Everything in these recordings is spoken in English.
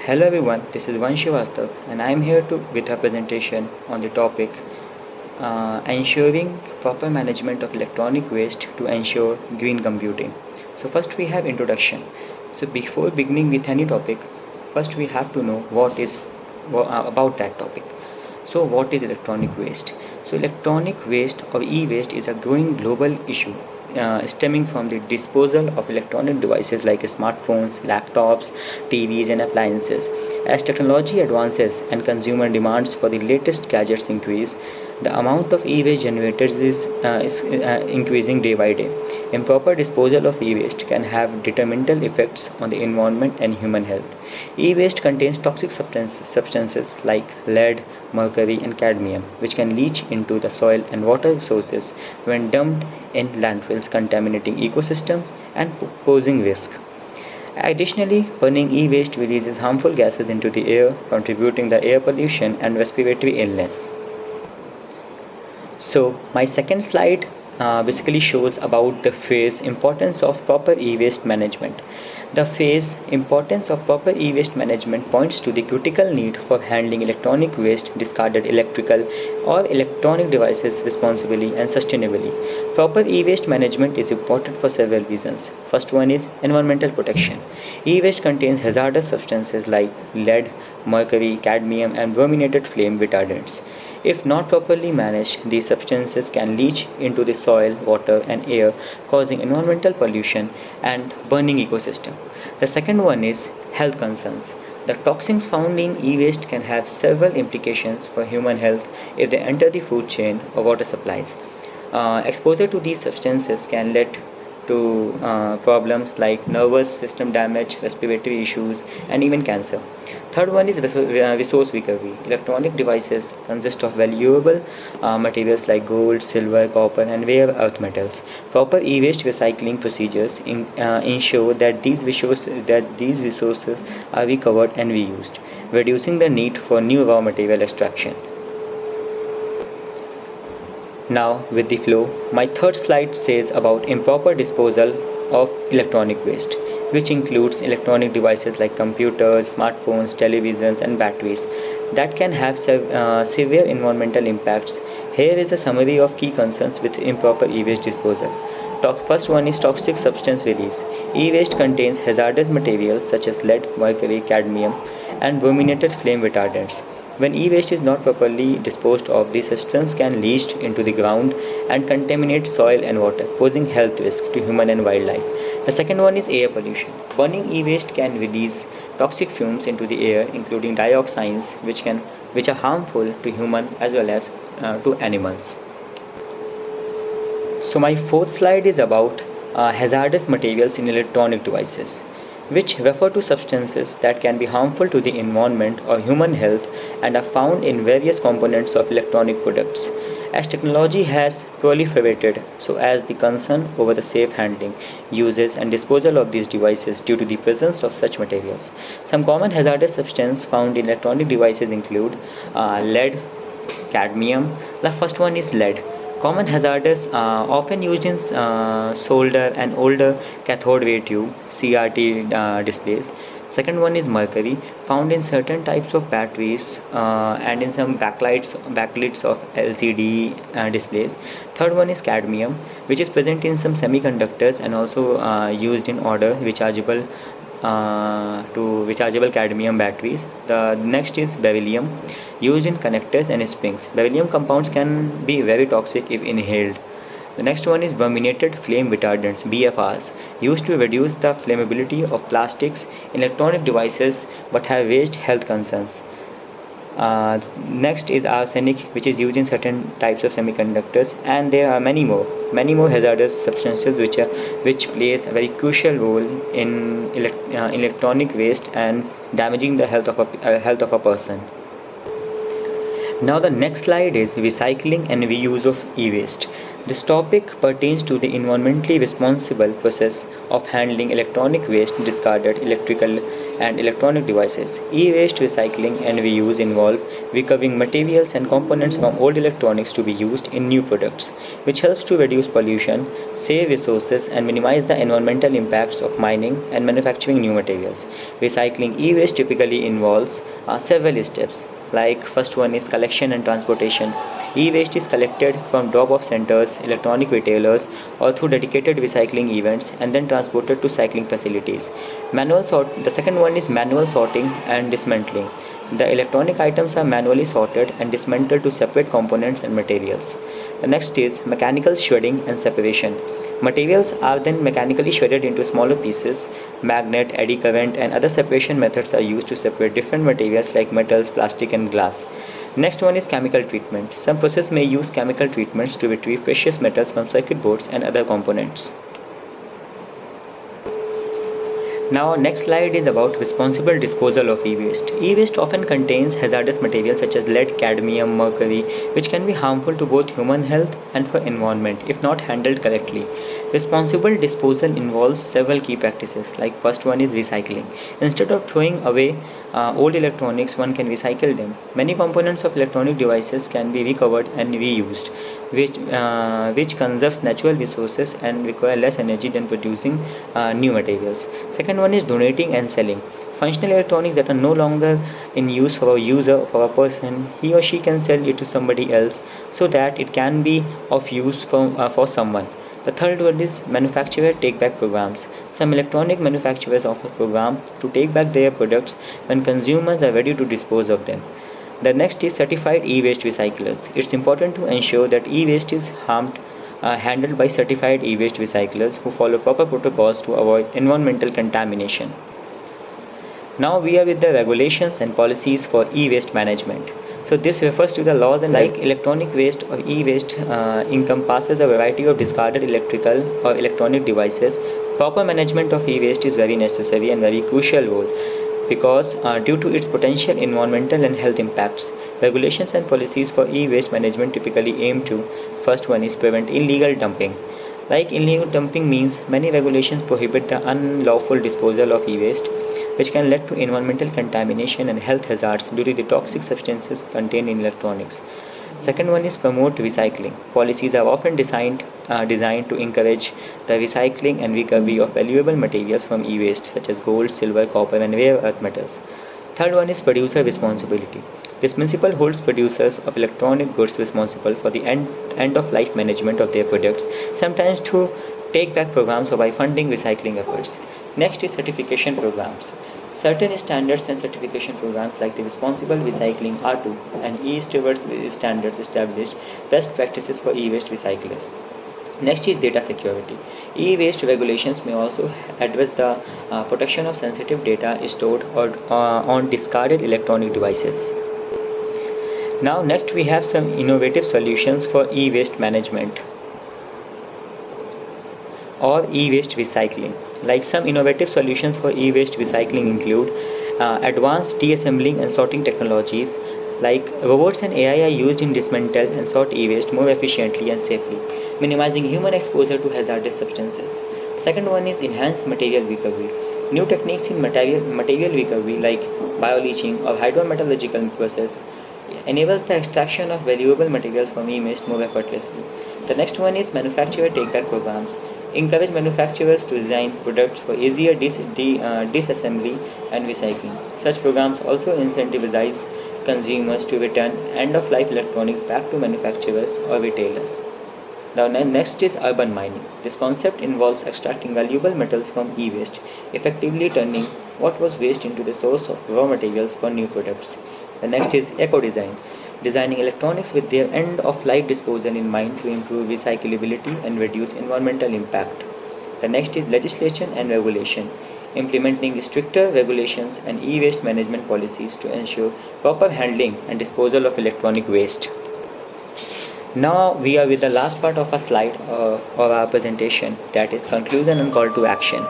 Hello everyone, this is Vansh Srivastav and I am here with a presentation on the topic ensuring proper management of electronic waste to ensure green computing. So first we have introduction. So before beginning with any topic, first we have to know about that topic. So what is electronic waste? So electronic waste or e-waste is a growing global issue stemming from the disposal of electronic devices like smartphones, laptops, TVs, and appliances. As technology advances and consumer demands for the latest gadgets increase, the amount of e-waste generated is increasing day by day. Improper disposal of e-waste can have detrimental effects on the environment and human health. E-waste contains toxic substances like lead, mercury, and cadmium, which can leach into the soil and water sources when dumped in landfills, contaminating ecosystems and posing risk. Additionally, burning e-waste releases harmful gases into the air, contributing to air pollution and respiratory illness. So my second slide basically shows about the phase importance of proper e-waste management. The phase importance of proper e-waste management points to the critical need for handling electronic waste, discarded electrical or electronic devices responsibly and sustainably. Proper e-waste management is important for several reasons. First one is environmental protection. E-waste contains hazardous substances like lead, mercury, cadmium and brominated flame retardants. If not properly managed, these substances can leach into the soil, water, and air, causing environmental pollution and burning ecosystem. The second one is health concerns. The toxins found in e-waste can have several implications for human health if they enter the food chain or water supplies. Exposure to these substances can lead to problems like nervous system damage, respiratory issues, and even cancer. Third one is resource recovery. Electronic devices consist of valuable materials like gold, silver, copper, and rare earth metals. Proper e-waste recycling procedures ensure that these resources are recovered and reused, reducing the need for new raw material extraction. Now with the flow, my third slide says about improper disposal of electronic waste, which includes electronic devices like computers, smartphones, televisions and batteries that can have severe environmental impacts. Here is a summary of key concerns with improper e-waste disposal. First one is toxic substance release. E-waste contains hazardous materials such as lead, mercury, cadmium and brominated flame retardants. When e-waste is not properly disposed of, the substance can leach into the ground and contaminate soil and water, posing health risk to human and wildlife. The second one is air pollution. Burning e-waste can release toxic fumes into the air, including dioxins, which are harmful to human as well as to animals. So my fourth slide is about hazardous materials in electronic devices, which refer to substances that can be harmful to the environment or human health and are found in various components of electronic products. As technology has proliferated, so has the concern over the safe handling, uses and disposal of these devices due to the presence of such materials. Some common hazardous substances found in electronic devices include lead, cadmium. The first one is lead. Common hazardous, often used in solder and older cathode ray tube (CRT) displays. Second one is mercury, found in certain types of batteries and in some backlights of LCD displays. Third one is cadmium, which is present in some semiconductors and also used in order rechargeable cadmium batteries. The next is beryllium, used in connectors and springs. Beryllium compounds can be very toxic if inhaled. The next one is brominated flame retardants (BFRs), used to reduce the flammability of plastics in electronic devices but have raised health concerns. Next is arsenic, which is used in certain types of semiconductors, and there are many more hazardous substances which plays a very crucial role in electronic waste and damaging the health of a person. Now the next slide is recycling and reuse of e-waste. This topic pertains to the environmentally responsible process of handling electronic waste, discarded and electronic devices. E-waste recycling and reuse involve recovering materials and components from old electronics to be used in new products, which helps to reduce pollution, save resources, and minimize the environmental impacts of mining and manufacturing new materials. Recycling e-waste typically involves several steps. Like first one is collection and transportation. E-waste is collected from drop-off centers, electronic retailers, or through dedicated recycling events and then transported to cycling facilities. The second one is manual sorting and dismantling. The electronic items are manually sorted and dismantled to separate components and materials. The next is mechanical shredding and separation. Materials are then mechanically shredded into smaller pieces. Magnet, eddy current, and other separation methods are used to separate different materials like metals, plastic, and glass. Next one is chemical treatment. Some processes may use chemical treatments to retrieve precious metals from circuit boards and other components. Now, next slide is about responsible disposal of e-waste. E-waste often contains hazardous materials such as lead, cadmium, mercury, which can be harmful to both human health and for environment if not handled correctly. Responsible disposal involves several key practices. Like first one is recycling. Instead of throwing away old electronics, one can recycle them. Many components of electronic devices can be recovered and reused, which conserves natural resources and require less energy than producing new materials. Second one is donating and selling. Functional electronics that are no longer in use for a user, for a person, he or she can sell it to somebody else so that it can be of use for someone. The third one is manufacturer take-back programs. Some electronic manufacturers offer programs to take back their products when consumers are ready to dispose of them. The next is certified e-waste recyclers. It's important to ensure that e-waste is handled by certified e-waste recyclers who follow proper protocols to avoid environmental contamination. Now we are with the regulations and policies for e-waste management. So this refers to the laws and like electronic waste or e-waste encompasses a variety of discarded electrical or electronic devices. Proper management of e-waste is very necessary and very crucial role because due to its potential environmental and health impacts. Regulations and policies for e-waste management typically aim to, first one is prevent illegal dumping. Like illegal dumping means many regulations prohibit the unlawful disposal of e-waste, which can lead to environmental contamination and health hazards due to the toxic substances contained in electronics. Second one is promote recycling. Policies are often designed to encourage the recycling and recovery of valuable materials from e-waste such as gold, silver, copper, and rare earth metals. Third one is producer responsibility. This principle holds producers of electronic goods responsible for the end of life management of their products, sometimes through take back programs or by funding recycling efforts. Next is certification programs. Certain standards and certification programs like the Responsible Recycling R2 and e-Stewards standards established best practices for e-waste recyclers. Next is data security. E-waste regulations may also address the protection of sensitive data stored on discarded electronic devices. Now next we have some innovative solutions for e-waste management or e-waste recycling. Like some innovative solutions for e-waste recycling include advanced deassembling and sorting technologies. Like robots and AI are used in dismantle and sort e-waste more efficiently and safely, minimizing human exposure to hazardous substances. Second one is enhanced material recovery. New techniques in material recovery like bioleaching or hydrometallurgical process enables the extraction of valuable materials from e-waste more effortlessly. The next one is manufacturer take-back programs. Encourage manufacturers to design products for easier disassembly and recycling. Such programs also incentivize consumers to return end-of-life electronics back to manufacturers or retailers. Now next is urban mining. This concept involves extracting valuable metals from e-waste, effectively turning what was waste into the source of raw materials for new products. The next is eco-design. Designing electronics with their end-of-life disposal in mind to improve recyclability and reduce environmental impact. The next is legislation and regulation. Implementing stricter regulations and e-waste management policies to ensure proper handling and disposal of electronic waste. Now we are with the last part of our slide of our presentation, that is conclusion and call to action.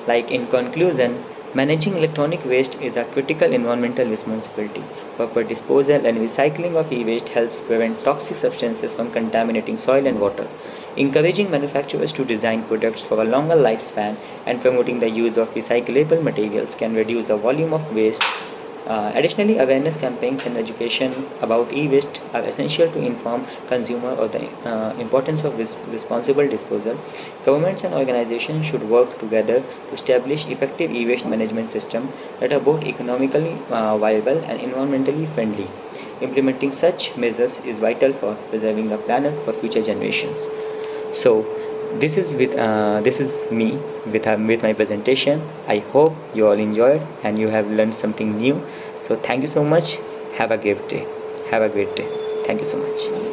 Like in conclusion, Managing electronic waste is a critical environmental responsibility. Proper disposal and recycling of e-waste helps prevent toxic substances from contaminating soil and water. Encouraging manufacturers to design products for a longer lifespan and promoting the use of recyclable materials can reduce the volume of waste. Additionally, awareness campaigns and education about e-waste are essential to inform consumers of the importance of responsible disposal. Governments and organizations should work together to establish effective e-waste management systems that are both economically viable and environmentally friendly. Implementing such measures is vital for preserving the planet for future generations. So, this is me with my presentation. I hope you all enjoyed and you have learned something new. So thank you so much. Have a great day. Have a great day. Thank you so much.